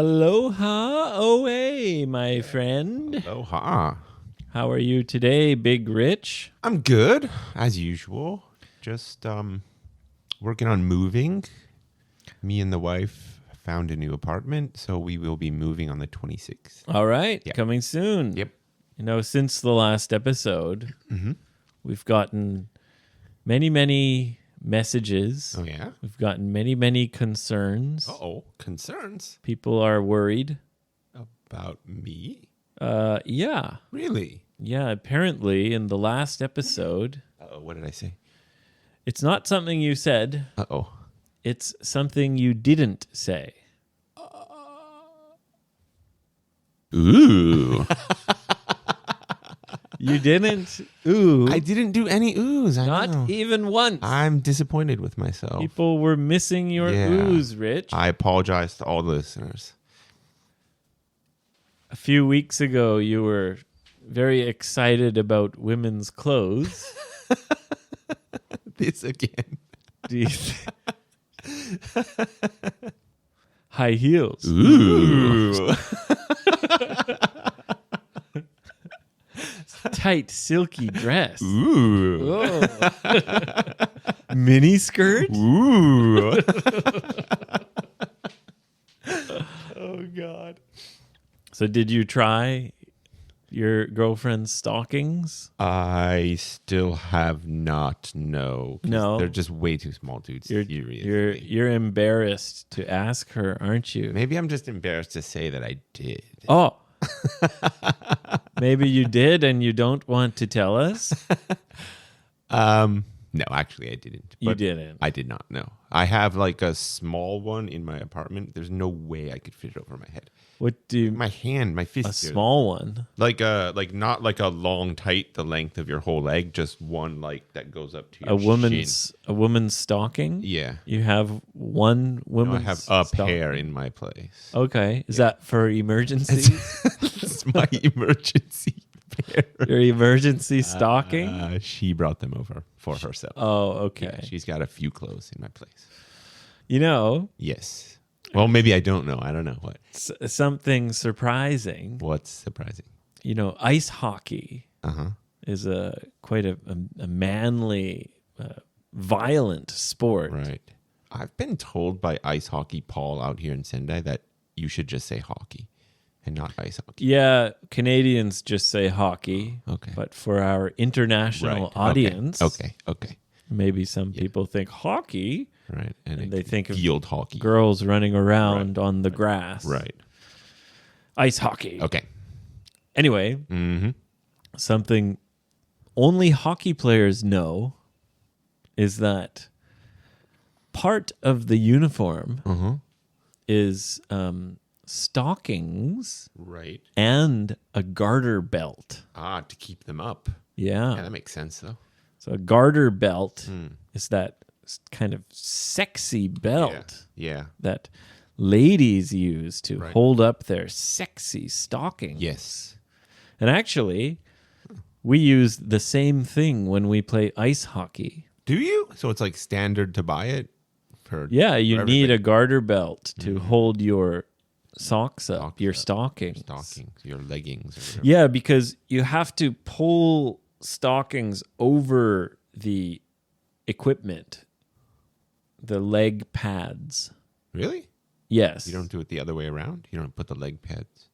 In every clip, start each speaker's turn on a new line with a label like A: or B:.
A: Aloha, OA, my friend.
B: Aloha.
A: How are you today, Big Rich?
B: I'm good, as usual. Just working on moving. Me and the wife found a new apartment, so we will be moving on the 26th.
A: All right,
B: Yeah.
A: coming soon.
B: Yep.
A: You know, since the last episode, we've gotten many messages.
B: Oh, yeah?
A: We've gotten many concerns.
B: Uh-oh. Concerns?
A: People are worried.
B: About me?
A: Yeah.
B: Really?
A: Yeah, apparently in the last episode,
B: Uh-oh, what did I say?
A: it's not something you said.
B: Uh-oh.
A: It's something you didn't say.
B: Ooh.
A: You didn't ooh.
B: I didn't do any oohs. I know.
A: Not even once.
B: I'm disappointed with myself.
A: People were missing your
B: Yeah.
A: oohs, Rich.
B: I apologize to all the listeners.
A: A few weeks ago, you were very excited about women's clothes.
B: This again.
A: Do you high heels.
B: Ooh.
A: Tight, silky dress.
B: Ooh.
A: Oh. Mini skirt.
B: Ooh. Oh, God.
A: So did you try your girlfriend's stockings?
B: I still have not. No. 'Cause
A: No.
B: They're just way too small, dude.
A: You're embarrassed to ask her, aren't you?
B: Maybe I'm just embarrassed to say that I did.
A: Oh. Maybe you did and you don't want to tell us?
B: No, actually I didn't.
A: You
B: But
A: didn't.
B: I did not, no. I have like a small one in my apartment. There's no way I could fit it over my head.
A: What do you,
B: My hand, my fist.
A: a
B: here.
A: small one?
B: Like not like a long tight the length of your whole leg, just one like that goes up to your
A: A woman's stocking?
B: shin. Yeah.
A: You have one
B: No,
A: woman's
B: I have a
A: stocking?
B: pair in my place.
A: Okay. Is that for emergencies?
B: It's my emergency pair.
A: Your emergency stocking?
B: She brought them over for herself.
A: Oh, okay.
B: Yeah, she's got a few clothes in my place.
A: You know,
B: Yes. Well, maybe I don't know. I don't know what.
A: something surprising.
B: What's surprising?
A: You know, ice hockey
B: Uh-huh.
A: is quite a manly, violent sport.
B: Right. I've been told by ice hockey Paul out here in Sendai that you should just say hockey and not ice hockey.
A: Yeah, Canadians just say hockey.
B: Okay.
A: But for our international
B: Right.
A: audience,
B: Okay.
A: maybe some people think hockey,
B: Right.
A: and they think of
B: field hockey.
A: girls running around on the grass.
B: Right.
A: Ice hockey.
B: Okay.
A: Anyway, something only hockey players know is that part of the uniform is stockings
B: Right.
A: and a garter belt.
B: To keep them up.
A: Yeah.
B: Yeah, that makes sense though.
A: So a garter belt is that kind of sexy belt
B: Yeah.
A: that ladies use to
B: Right.
A: hold up their sexy stockings.
B: Yes.
A: And actually, we use the same thing when we play ice hockey.
B: Do you? So it's like standard to buy it for
A: Yeah, you
B: for
A: need
B: everything?
A: a garter belt to hold your socks up,
B: Socks
A: your
B: up,
A: stockings.
B: stockings, your leggings or whatever.
A: Yeah, because you have to pull stockings over the equipment, the leg pads.
B: Really?
A: Yes.
B: You don't do it the other way around? You don't put the leg pads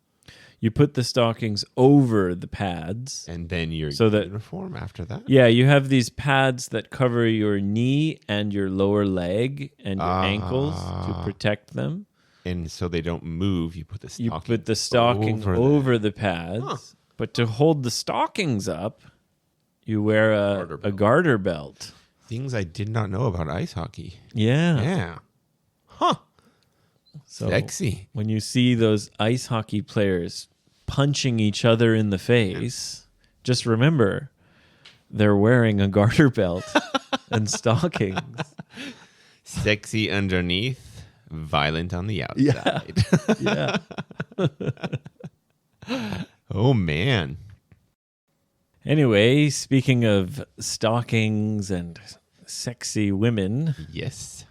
A: You put the stockings over the pads.
B: and then your
A: So that-
B: uniform after that?
A: Yeah, you have these pads that cover your knee and your lower leg and your ankles to protect them.
B: And so they don't move. You put the
A: You
B: stocking
A: put the stocking
B: over
A: over the pads. But to hold the stockings up, you wear a garter belt.
B: things I did not know about ice hockey.
A: Yeah.
B: Yeah. Huh.
A: So
B: Sexy.
A: when you see those ice hockey players punching each other in the face, just remember they're wearing a garter belt and stockings.
B: Sexy underneath, violent on the outside.
A: Yeah.
B: Oh, man.
A: Anyway, speaking of stockings and sexy women,
B: Yes.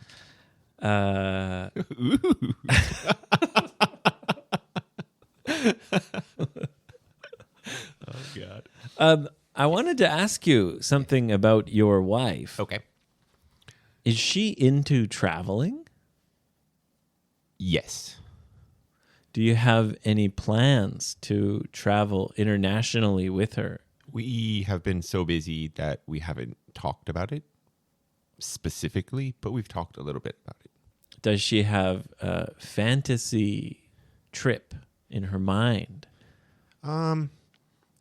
A: I wanted to ask you something about your wife.
B: Okay.
A: Is she into traveling?
B: Yes.
A: Do you have any plans to travel internationally with her?
B: We have been so busy that we haven't talked about it specifically, but we've talked a little bit about it.
A: Does she have a fantasy trip in her mind?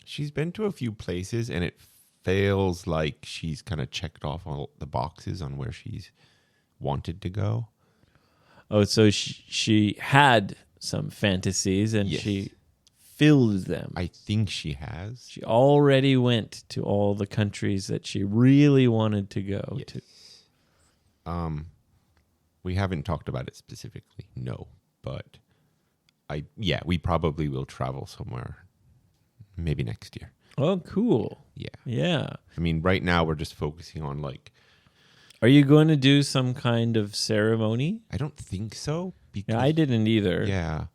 B: She's been to a few places and it feels like she's kind of checked off all the boxes on where she's wanted to go.
A: Oh, so she had some fantasies and
B: Yes.
A: she filled them.
B: I think she has.
A: She already went to all the countries that she really wanted to go to.
B: We haven't talked about it specifically, no, but we probably will travel somewhere maybe next year.
A: Oh, cool.
B: Yeah.
A: Yeah.
B: I mean, right now we're just focusing on like,
A: Are you going to do some kind of ceremony?
B: I don't think so. Because,
A: Yeah, I didn't either.
B: Yeah.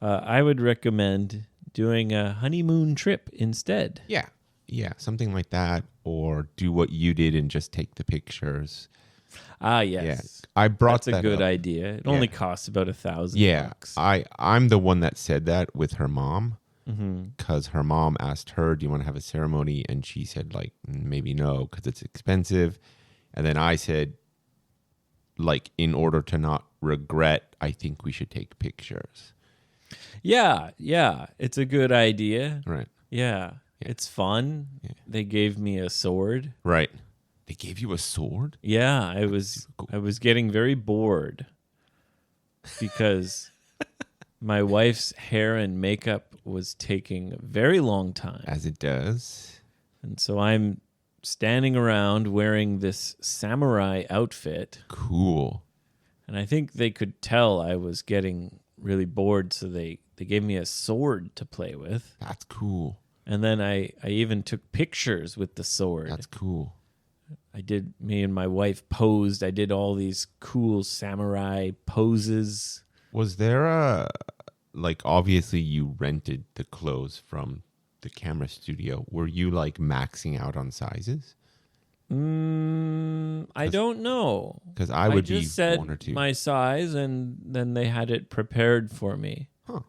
A: I would recommend doing a honeymoon trip instead.
B: Yeah. Yeah. Something like that. Or do what you did and just take the pictures.
A: Ah, yes.
B: Yeah. I brought
A: That's a
B: that
A: good
B: up.
A: idea. It only costs about $1,000.
B: Yeah. I'm the one that said that with her mom. Because her mom asked her, do you want to have a ceremony? And she said, like, maybe no, because it's expensive. And then I said, like, in order to not regret, I think we should take pictures.
A: Yeah. It's a good idea.
B: Right.
A: Yeah. It's fun.
B: Yeah.
A: They gave me a sword.
B: Right. They gave you a sword?
A: Yeah, I was getting very bored because my wife's hair and makeup was taking a very long time.
B: As it does.
A: And so I'm standing around wearing this samurai outfit.
B: Cool.
A: And I think they could tell I was getting really bored, so they gave me a sword to play with.
B: That's cool.
A: And then I even took pictures with the sword.
B: That's cool.
A: Me and my wife posed. I did all these cool samurai poses.
B: Was there obviously you rented the clothes from the camera studio. Were you like maxing out on sizes?
A: I don't know.
B: Because I would
A: just
B: be
A: said
B: one or two.
A: my size, and then they had it prepared for me.
B: Huh.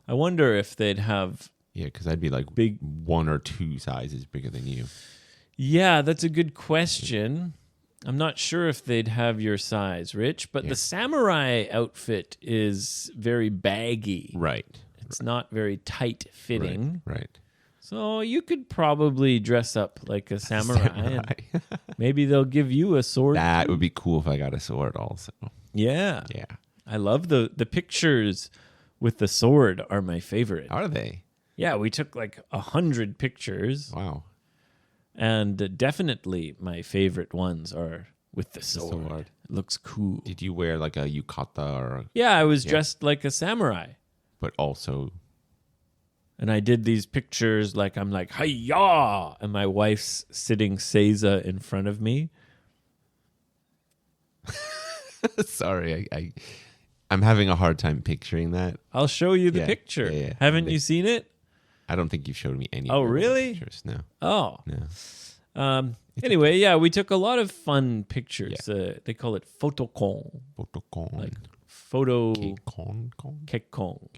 A: I wonder if they'd have.
B: Yeah, because I'd be like
A: Big-
B: one or two sizes bigger than you.
A: Yeah, that's a good question. I'm not sure if they'd have your size, Rich, but
B: Yeah.
A: the samurai outfit is very baggy.
B: Right.
A: It's not very tight fitting.
B: Right.
A: So you could probably dress up like a samurai. And maybe they'll give you a sword.
B: That would be cool if I got a sword also.
A: Yeah.
B: Yeah.
A: I love the pictures with the sword are my favorite.
B: Are they?
A: Yeah, we took like 100 pictures.
B: Wow.
A: And definitely my favorite ones are with the sword. It looks cool.
B: Did you wear like a yukata or
A: Yeah, I was dressed like a samurai.
B: but also
A: And I did these pictures like I'm like, hi-ya! And my wife's sitting Seiza in front of me.
B: sorry, I'm having a hard time picturing that.
A: I'll show you the
B: Yeah,
A: picture.
B: yeah.
A: Haven't you seen it?
B: I don't think you've showed me any.
A: Oh,
B: of your
A: really?
B: Pictures. No.
A: Oh.
B: No.
A: Anyway, yeah, we took a lot of fun pictures. They call it photocon.
B: Photocon.
A: Like photo
B: Kekon.
A: kekon.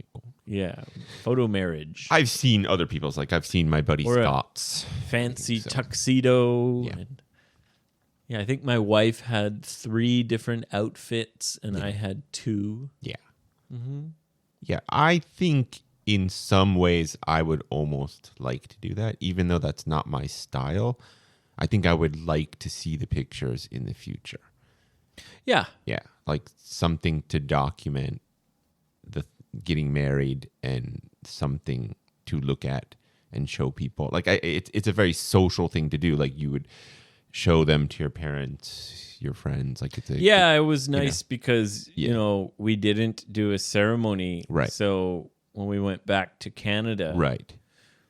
A: Yeah, photo marriage.
B: I've seen other people's. Like I've seen my buddy
A: Or a
B: Scott's.
A: Fancy
B: so.
A: tuxedo.
B: Yeah.
A: And I think my wife had 3 different outfits and I had 2.
B: Yeah. Yeah, I think in some ways I would almost like to do that, even though that's not my style. I think I would like to see the pictures in the future.
A: Yeah.
B: Yeah, like something to document the getting married and something to look at and show people. Like it's a very social thing to do. Like you would show them to your parents, your friends. Like it's a
A: Yeah, it was nice because, we didn't do a ceremony.
B: Right.
A: So when we went back to Canada,
B: right.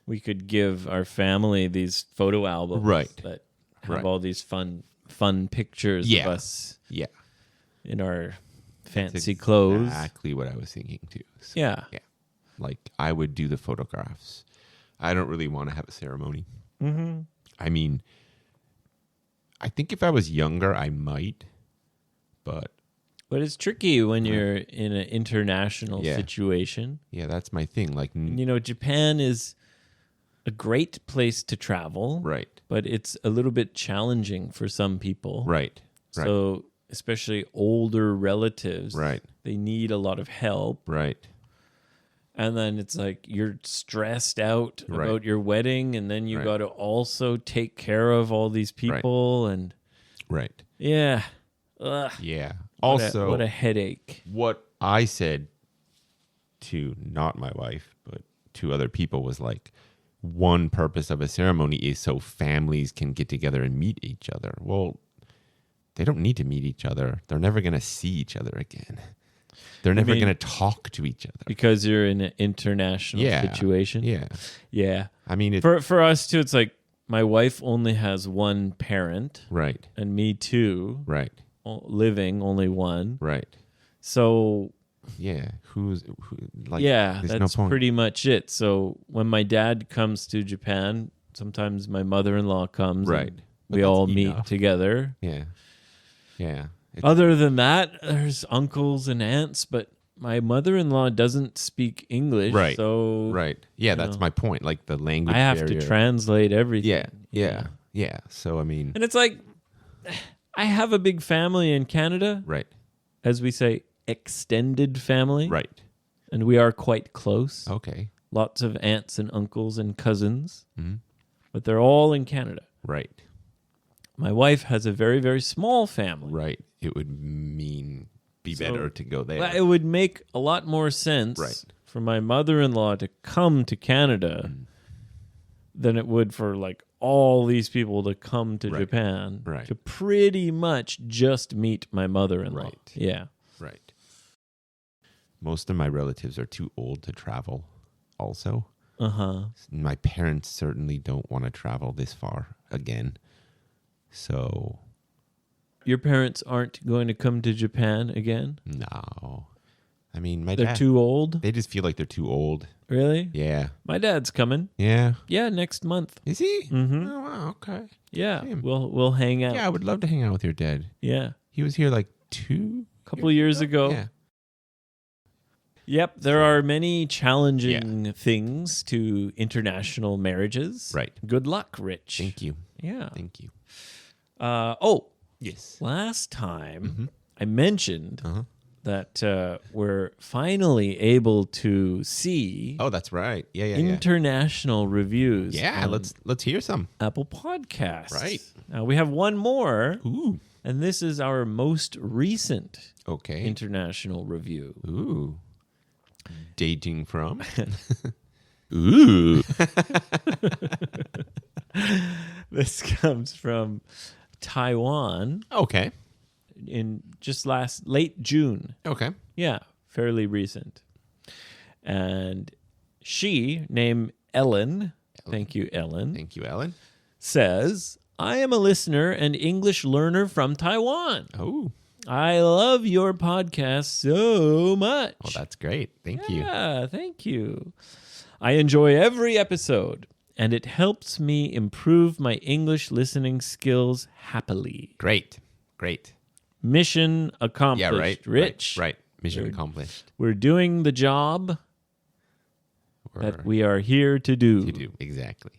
A: we could give our family these photo albums
B: Right.
A: that have
B: Right.
A: all these fun pictures
B: Yeah.
A: of us
B: Yeah,
A: in our fancy
B: That's
A: clothes.
B: Exactly what I was thinking too. So,
A: Yeah.
B: yeah. Like I would do the photographs. I don't really want to have a ceremony.
A: Mm-hmm.
B: I mean, I think if I was younger, I might, but
A: But it's tricky when you're in an international
B: Yeah.
A: situation.
B: yeah, that's my thing. Like,
A: And, Japan is a great place to travel,
B: right,
A: but it's a little bit challenging for some people.
B: right,
A: So, especially older relatives,
B: Right.
A: they need a lot of help.
B: right,
A: And then it's like you're stressed out
B: Right.
A: about your wedding, and then you
B: Right.
A: got to also take care of all these people. And
B: right.
A: yeah, ugh,
B: Yeah.
A: what
B: Also,
A: what a headache.
B: what I said to not my wife, but to other people was like, one purpose of a ceremony is so families can get together and meet each other. Well, they don't need to meet each other. They're never going to see each other again. They're never
A: mean-
B: going to talk to each other.
A: Because you're in an international
B: Yeah.
A: situation.
B: Yeah.
A: Yeah.
B: I mean, it,
A: For us too, it's like my wife only has one parent,
B: right,
A: and me too,
B: right,
A: living only one.
B: right.
A: So
B: Yeah. Who, like,
A: yeah,
B: there's no
A: that's
B: point.
A: pretty much it. So when my dad comes to Japan, sometimes my mother-in-law comes.
B: Right.
A: And
B: But
A: we
B: that's
A: all meet
B: enough.
A: together.
B: Yeah. Yeah. It's,
A: Other than that, there's uncles and aunts, but my mother-in-law doesn't speak English.
B: Right.
A: So
B: right. Yeah. That's
A: know.
B: my point. Like the language
A: I have
B: barrier.
A: to translate everything.
B: Yeah. Yeah. Yeah. So, I mean,
A: And it's like, I have a big family in Canada,
B: right.
A: as we say, extended family.
B: Right.
A: And we are quite close.
B: Okay.
A: Lots of aunts and uncles and cousins,
B: Mhm.
A: but they're all in Canada.
B: Right.
A: My wife has a very, very small family.
B: Right. It would mean be
A: So-
B: better to go there.
A: Well, it would make a lot more sense
B: Right.
A: for my mother-in-law to come to Canada than it would for like all these people to come to
B: Right.
A: Japan
B: Right.
A: to pretty much just meet my mother-in-law.
B: Right.
A: Yeah.
B: Right. Most of my relatives are too old to travel also.
A: Uh-huh.
B: My parents certainly don't want to travel this far again. So,
A: Your parents aren't going to come to Japan again?
B: no. I mean, my
A: They're
B: dad,
A: too old?
B: they just feel like they're too old.
A: Really?
B: Yeah.
A: My dad's coming.
B: Yeah.
A: Yeah, next month.
B: Is he?
A: Mhm.
B: Oh, wow. Okay.
A: Yeah.
B: Same.
A: We'll hang out.
B: Yeah, I would love to hang out with your dad.
A: Yeah.
B: He was here like 2
A: Couple years ago.
B: Yeah.
A: Yep, there are many challenging things to international marriages.
B: Right.
A: Good luck, Rich.
B: Thank you.
A: Yeah.
B: Thank you.
A: Yes. Last time
B: Mhm.
A: I mentioned
B: Uh-huh.
A: that we're finally able to see
B: Oh, that's right. Yeah, yeah,
A: international reviews.
B: yeah. Yeah,
A: on
B: let's hear some.
A: Apple Podcasts.
B: Right.
A: Now we have one more,
B: Ooh.
A: and this is our most recent
B: Okay.
A: international review.
B: Ooh. Dating from? Ooh.
A: This comes from Taiwan
B: Okay.
A: in just late June.
B: Okay.
A: Yeah, fairly recent. And she, named Ellen, thank you, Ellen,
B: Thank you, Ellen.
A: says, I am a listener and English learner from Taiwan.
B: Oh,
A: I love your podcast so much.
B: well, that's great. Thank you.
A: Yeah, thank you. I enjoy every episode, and it helps me improve my English listening skills happily.
B: Great. Great.
A: Mission accomplished,
B: Yeah, right.
A: Rich.
B: Right. Mission
A: Good.
B: accomplished.
A: We're doing the job that
B: Or
A: we are here to do.
B: to do. Exactly.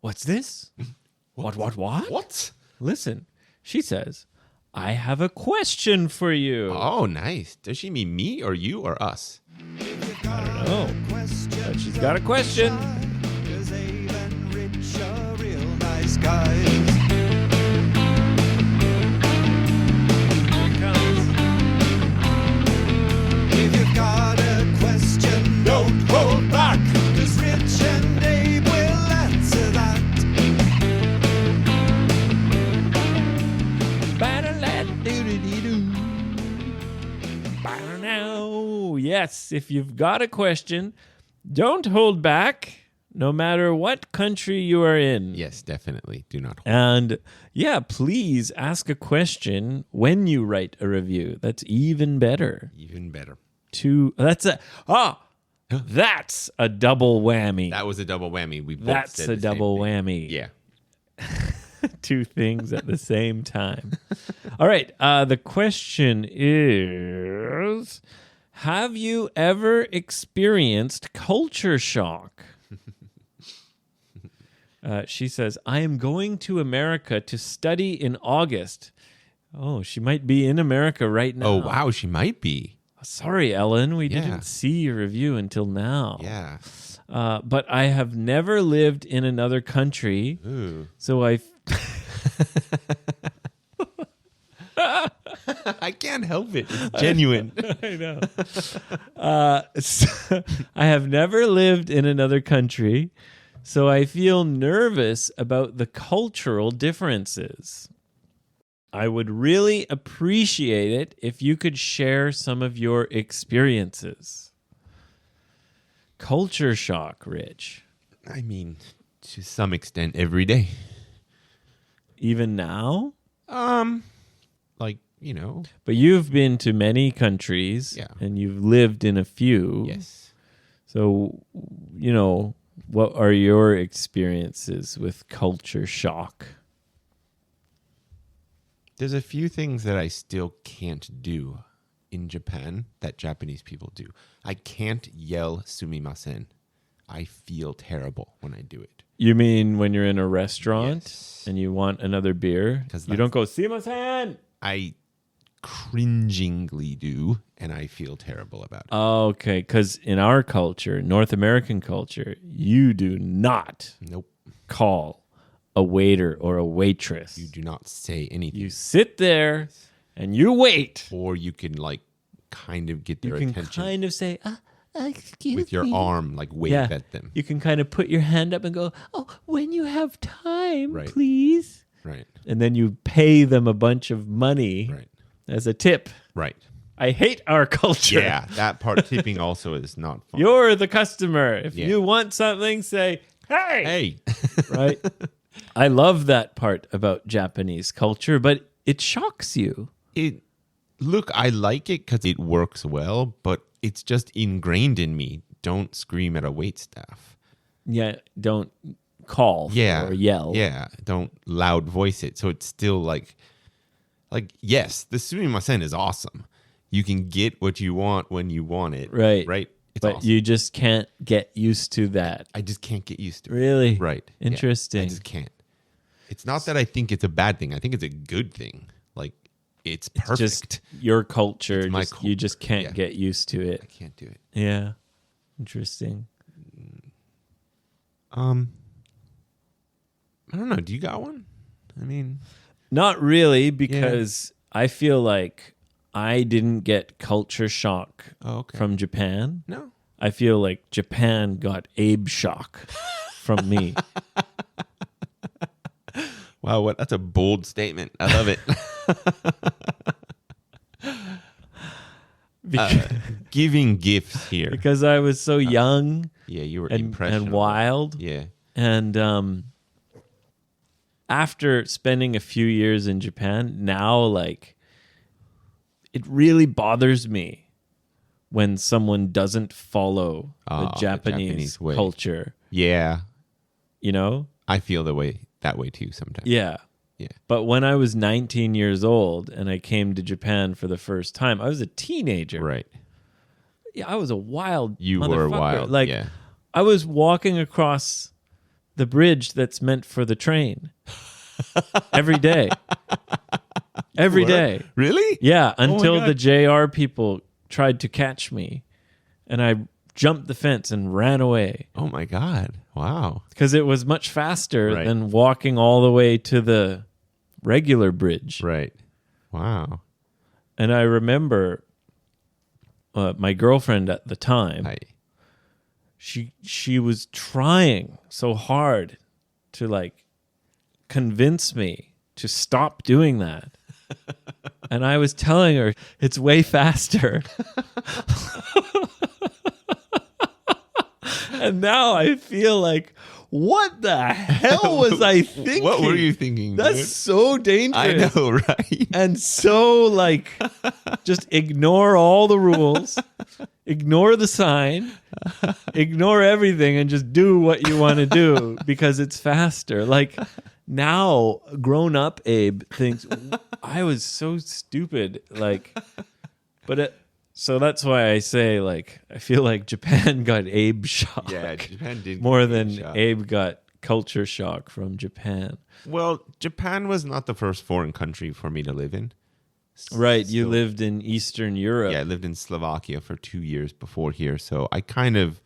A: What's this? What?
B: What?
A: Listen, she says, I have a question for you.
B: Oh, nice. Does she mean me or you or us?
A: I don't know. But she's got a question.
C: Cause Abe and Rich are real nice guys.
A: Here it comes.
C: If you've got a question, don't hold back. Cause Rich and Abe will answer that.
A: Yes, if you've got a question, don't hold back, no matter what country you are in.
B: Yes, definitely. Do not hold.
A: And yeah, please ask a question when you write a review. That's even better.
B: Even better.
A: That's a double whammy.
B: That was a double whammy. We both
A: That's
B: said
A: a
B: the same
A: double
B: thing.
A: whammy.
B: Yeah.
A: Two things at the same time. All right. The question is, have you ever experienced culture shock? She says, I am going to America to study in August. Oh, she might be in America right now.
B: Oh, wow. She might be.
A: Sorry, Ellen. We
B: Yeah.
A: didn't see your review until now.
B: Yeah.
A: But I have never lived in another country.
B: Ooh.
A: So I
B: I can't help it. It's genuine.
A: I know. I have never lived in another country, so I feel nervous about the cultural differences. I would really appreciate it if you could share some of your experiences. Culture shock, Rich.
B: I mean, to some extent, every day.
A: Even now?
B: Like, you know.
A: But you've been to many countries,
B: Yeah.
A: and you've lived in a few.
B: Yes.
A: So, you know, what are your experiences with culture shock?
B: There's a few things that I still can't do in Japan that Japanese people do. I can't yell sumimasen. I feel terrible when I do it.
A: You mean when you're in a restaurant
B: Yes.
A: and you want another beer?
B: 'Cause
A: You don't go, "Simasen!"
B: I cringingly do, and I feel terrible about it.
A: Okay, because in our culture, North American culture, you do not
B: Nope.
A: call a waiter or a waitress.
B: You do not say anything.
A: You sit there and you wait.
B: Or you can, like, kind of get
A: You
B: their
A: can
B: attention
A: kind of say, excuse
B: with your
A: me.
B: arm, like, wave
A: Yeah.
B: at them.
A: You can kind of put your hand up and go, "Oh, when you have time,
B: Right.
A: please."
B: Right.
A: And then you pay them a bunch of money
B: Right.
A: as a tip.
B: Right.
A: I hate our culture.
B: Yeah, that part tipping also is not fun.
A: You're the customer. If
B: Yeah.
A: you want something, say, "Hey."
B: Hey.
A: Right? I love that part about Japanese culture, but it shocks you.
B: Look, I like it because it works well, but it's just ingrained in me. Don't scream at a wait staff.
A: Yeah, don't call
B: Yeah.
A: or yell.
B: Yeah. Don't loud voice it. So it's still like yes, the sumimasen is awesome. You can get what you want when you want it.
A: Right.
B: Right. It's
A: But
B: awesome.
A: you just can't get used to that.
B: I just can't get used to it.
A: Really?
B: Right. Yeah.
A: Interesting.
B: I just can't. It's not that I think it's a bad thing. I think it's a good thing. Like, it's perfect.
A: Just your culture.
B: It's my
A: You just can't
B: Yeah.
A: get used to it.
B: I can't do it.
A: Yeah. Interesting.
B: I don't know. Do you got one? I mean,
A: Not really, because I feel like I didn't get culture shock
B: oh, okay.
A: from Japan.
B: No.
A: I feel like Japan got Abe shock from me.
B: Wow, that's a bold statement. I love it. Giving gifts here.
A: Because I was so young
B: Yeah, you were
A: and
B: impressionable.
A: wild.
B: Yeah.
A: And after spending a few years in Japan, now, like, it really bothers me when someone doesn't follow the
B: the
A: Japanese
B: Japanese way.
A: culture,
B: Yeah.
A: you know?
B: I feel that way too sometimes.
A: Yeah.
B: Yeah.
A: But when I was 19 years old and I came to Japan for the first time, I was a teenager.
B: Right.
A: Yeah, I was a wild
B: You were
A: motherfucker.
B: wild.
A: Like,
B: yeah.
A: I was walking across the bridge that's meant for the train every day. Every
B: What?
A: day.
B: Really?
A: Yeah, until
B: God.
A: the JR people tried to catch me. And I jumped the fence and ran away
B: Oh my God. Wow.
A: because it was much faster
B: Right.
A: than walking all the way to the regular bridge.
B: Right. Wow.
A: And I remember my girlfriend at the time,
B: Hi.
A: she was trying so hard to, like, convince me to stop doing that. And I was telling her it's way faster. And now I feel like, what the hell was I thinking?
B: What were you thinking,
A: That's
B: dude?
A: so dangerous.
B: I know, right?
A: And so, like, just ignore all the rules, ignore the sign, Ignore everything and just do what you want to do because it's faster. Like now, grown up Abe thinks I was so stupid. Like, so that's why I say like I feel like Japan got Abe shock.
B: Yeah, Japan did
A: more
B: get
A: than
B: Abe shock.
A: Abe got culture shock from Japan.
B: Well, Japan was not the first foreign country for me to live in.
A: Right, you
B: So-
A: lived in Eastern Europe.
B: Yeah, I lived in Slovakia for 2 years before here, so I kind of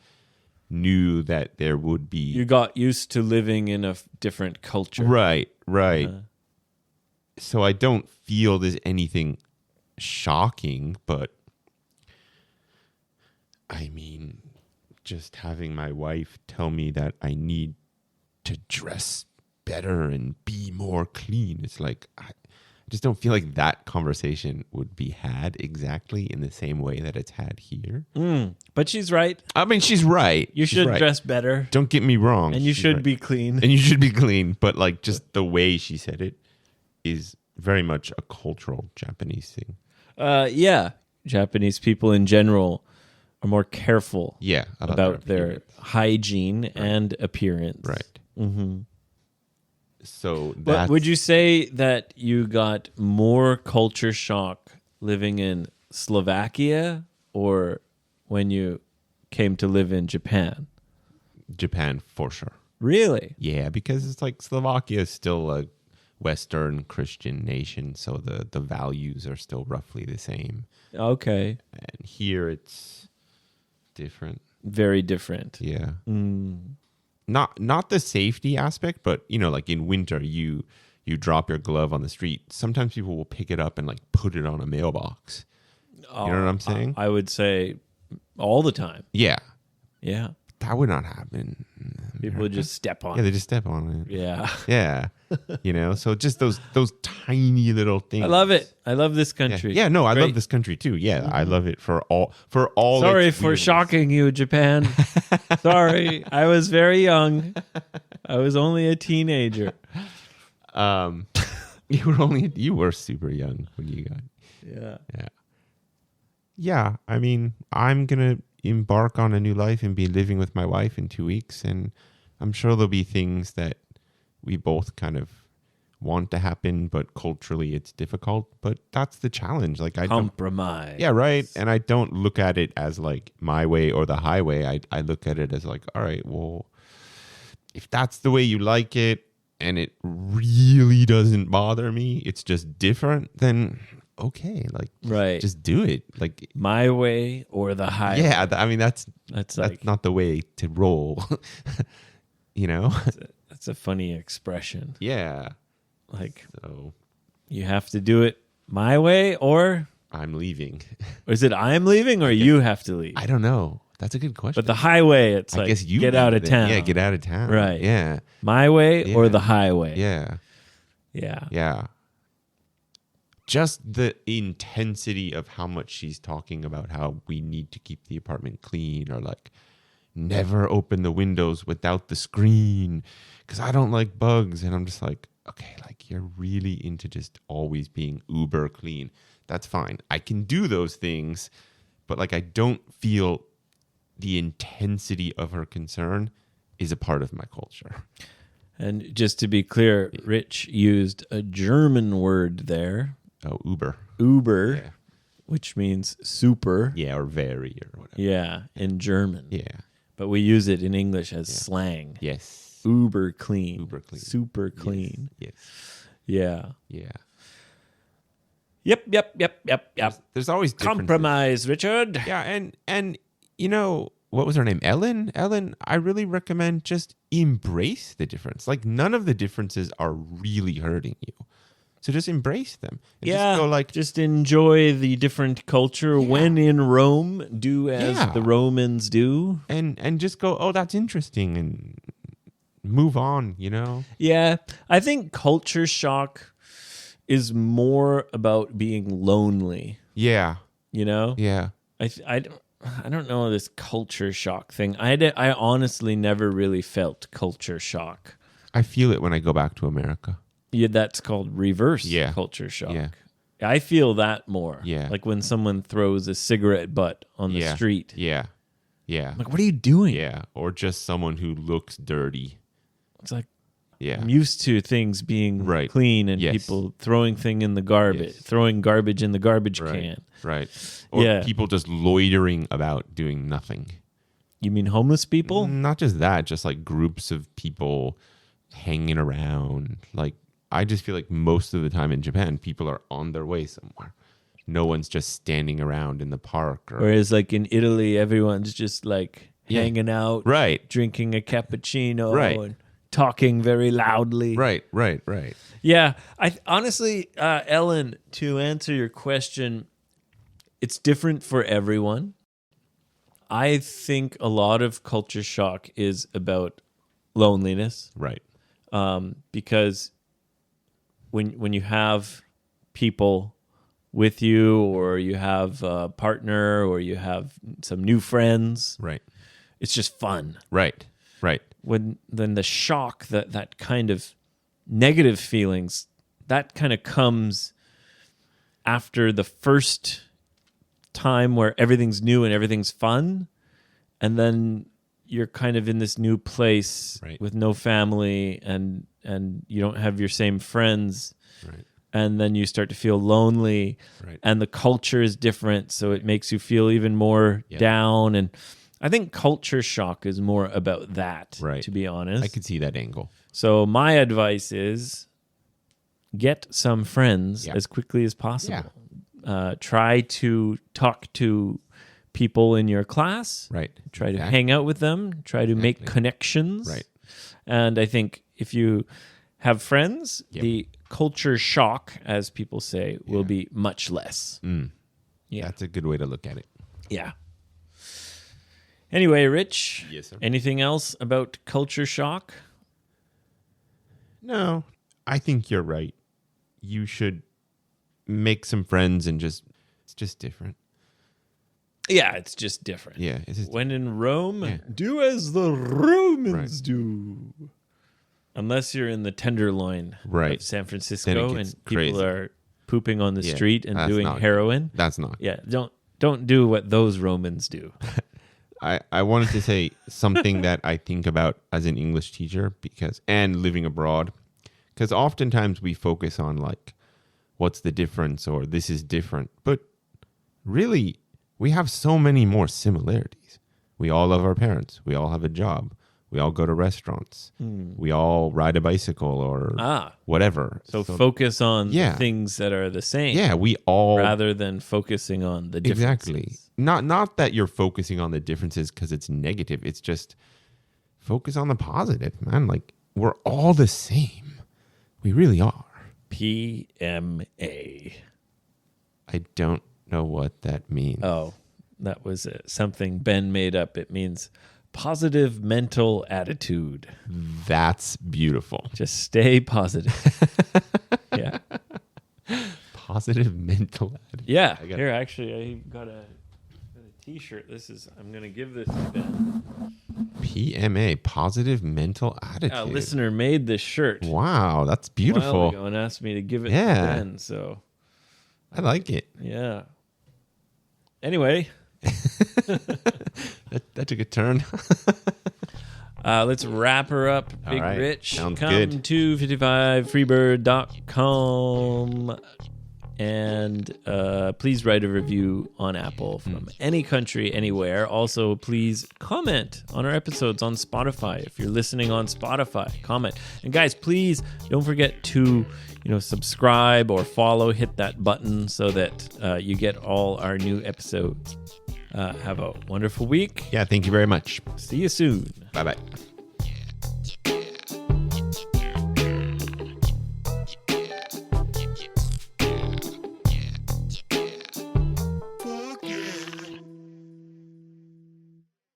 B: knew that there would be.
A: You got used to living in a different culture.
B: Right. So I don't feel there's anything shocking, but I mean, just having my wife tell me that I need to dress better and be more clean, it's like I just don't feel like that conversation would be had exactly in the same way that it's had here.
A: But she's right.
B: I mean, she's right.
A: You
B: She's
A: should
B: right.
A: dress better.
B: Don't get me wrong.
A: And you
B: she's
A: should
B: right.
A: be clean.
B: And you should be clean, but like just the way she said it is very much a cultural Japanese thing.
A: Yeah. Japanese people in general are more careful
B: Yeah,
A: about their
B: appearance.
A: hygiene and appearance.
B: Right. So
A: But
B: that's,
A: would you say that you got more culture shock living in Slovakia or when you came to live in Japan?
B: Japan for sure?
A: Really?
B: Yeah, because it's like Slovakia is still a Western Christian nation, so the values are still roughly the same.
A: Okay.
B: And here it's different.
A: Very different.
B: Yeah. Not the safety aspect, but you know, like in winter, you drop your glove on the street. Sometimes people will pick it up and like put it on a mailbox. You know what I'm saying?
A: I would say all the time.
B: Yeah,
A: Yeah.
B: that would not happen.
A: People would just step on
B: Yeah,
A: it.
B: they just step on it.
A: Yeah.
B: Yeah, you know. So just those tiny little things.
A: I love it. I love this
B: Yeah,
A: country.
B: yeah, no, I
A: Great.
B: love this country too. Yeah, I love it for all.
A: Sorry
B: its
A: for
B: weirdness.
A: shocking you, Japan. Sorry. I was very young. I was only a teenager.
B: You were super young when you got.
A: Yeah.
B: Yeah, I mean, I'm gonna embark on a new life and be living with my wife in 2 weeks, and I'm sure there'll be things that we both kind of want to happen, but culturally it's difficult. But that's the challenge. Like I don't.
A: Compromise.
B: Yeah, right. And I don't look at it as like my way or the highway. I look at it as like, all right, well, if that's the way you like it and it really doesn't bother me, it's just different, then okay, like
A: Right.
B: just do it. Like
A: My way or the highway.
B: yeah, I mean that's
A: like
B: not the way to roll. You know?
A: that's a funny expression.
B: Yeah.
A: Like
B: So
A: you have to do it my way or
B: I'm leaving.
A: is it I'm leaving or you have to leave?
B: I don't know. That's a good question.
A: But the highway, it's
B: I
A: like
B: guess you
A: get
B: leave
A: out of
B: then.
A: town.
B: Yeah, get out of town.
A: Right.
B: Yeah.
A: My way or
B: Yeah.
A: the highway.
B: Yeah.
A: Yeah.
B: Yeah. Just the intensity of how much she's talking about how we need to keep the apartment clean, or like never open the windows without the screen because I don't like bugs. And I'm just like, okay, like you're really into just always being uber clean. That's fine. I can do those things, but like I don't feel the intensity of her concern is a part of my culture.
A: And just to be clear, Rich used a German word there,
B: Oh, uber.
A: Uber,
B: Yeah.
A: which means super.
B: Yeah, or very or whatever.
A: Yeah, in German.
B: Yeah.
A: But we use it in English as slang.
B: Yes.
A: Uber clean.
B: Uber clean.
A: Super clean.
B: Yes.
A: Yeah.
B: Yeah.
A: Yep.
B: There's always differences.
A: Compromise, Richard.
B: Yeah, and you know, what was her name? Ellen, I really recommend just embrace the difference. Like none of the differences are really hurting you. So just embrace them. And
A: Yeah,
B: just go like
A: just enjoy the different culture. When in Rome, do as
B: Yeah.
A: the Romans do.
B: and just go, "Oh, that's interesting," and move on, you know?
A: Yeah, I think culture shock is more about being lonely,
B: Yeah.
A: you know?
B: Yeah.
A: I don't know this culture shock thing. I honestly never really felt culture shock.
B: I feel it when I go back to America.
A: Yeah, that's called reverse
B: Yeah.
A: culture shock.
B: Yeah.
A: I feel that more.
B: Yeah.
A: Like when someone throws a cigarette butt on the
B: Yeah.
A: street.
B: Yeah. Yeah.
A: I'm like, what are you doing?
B: Yeah. Or just someone who looks dirty.
A: It's like,
B: Yeah.
A: I'm used to things being
B: Right.
A: clean and
B: Yes.
A: people throwing thing in the garbage,
B: Yes.
A: throwing garbage in the garbage
B: Right.
A: can.
B: Right. Or
A: Yeah.
B: people just loitering about doing nothing.
A: You mean homeless people?
B: Not just that, just like groups of people hanging around. Like, I just feel like most of the time in Japan, people are on their way somewhere. No one's just standing around in the park. Or,
A: Whereas like in Italy, everyone's just like
B: Yeah.
A: hanging out,
B: right.
A: drinking a cappuccino
B: Right.
A: and talking very loudly.
B: Right.
A: Yeah. I honestly, Ellen, to answer your question, it's different for everyone. I think a lot of culture shock is about loneliness.
B: Right.
A: Because when you have people with you, or you have a partner, or you have some new friends,
B: Right.
A: it's just fun.
B: Right.
A: When then the shock, that kind of negative feelings, that kind of comes after the first time where everything's new and everything's fun, and then you're kind of in this new place
B: Right.
A: with no family, and you don't have your same friends,
B: Right.
A: and then you start to feel lonely,
B: Right.
A: and the culture is different, so it makes you feel even more
B: Yeah.
A: down. And I think culture shock is more about that,
B: Right.
A: to be honest.
B: I could see that angle.
A: So my advice is get some friends
B: Yeah.
A: as quickly as possible. Try to talk to people in your class.
B: Right.
A: Try to
B: Exactly.
A: hang out with them. Try to make
B: Exactly.
A: connections.
B: Right.
A: And I think if you have friends,
B: Yep.
A: the culture shock, as people say, will be much less. Yeah.
B: That's a good way to look at it.
A: Yeah. Anyway, Rich,
B: Yes, sir.
A: anything else about culture shock?
B: No, I think you're right. You should make some friends and it's just different.
A: Yeah, it's just different.
B: Yeah. It's just,
A: When in Rome,
B: Yeah.
A: do as the Romans
B: Right.
A: do. Unless you're in the Tenderloin
B: Right.
A: of San
B: Then
A: Francisco
B: it
A: and
B: gets
A: people
B: crazy.
A: are pooping on the
B: Yeah,
A: street and
B: that's
A: doing
B: not good.
A: heroin.
B: that's not.
A: Yeah, don't do what those Romans do.
B: I wanted to say something that I think about as an English teacher and living abroad, because oftentimes we focus on like, what's the difference, or this is different. But really, we have so many more similarities. We all love our parents. We all have a job. We all go to restaurants. We all ride a bicycle or whatever.
A: So focus on
B: Yeah.
A: the things that are the same
B: Yeah, we all
A: rather than focusing on the differences.
B: exactly. Not that you're focusing on the differences because it's negative. It's just focus on the positive, man. Like, we're all the same. We really are.
A: PMA.
B: I don't know what that means.
A: Oh, that was something Ben made up. It means positive mental attitude.
B: That's beautiful.
A: Just stay positive. Yeah.
B: Positive mental attitude.
A: Yeah.
B: I got-
A: Here, actually, I got a T-shirt. I'm going to give this to Ben.
B: PMA, positive mental attitude.
A: A listener made this shirt
B: Wow, that's
A: a while
B: beautiful.
A: ago and asked me to give it
B: Yeah.
A: to Ben. So,
B: I like it.
A: yeah. Anyway,
B: That took a turn.
A: let's wrap her up,
B: All
A: Big
B: right.
A: Rich.
B: Sounds
A: Come
B: good.
A: to 55freebird.com and please write a review on Apple from any country, anywhere. Also, please comment on our episodes on Spotify. If you're listening on Spotify, comment. And guys, please don't forget to subscribe or follow. Hit that button so that you get all our new episodes. Have a wonderful week.
B: Yeah, thank you very much.
A: See you soon.
B: Bye-bye.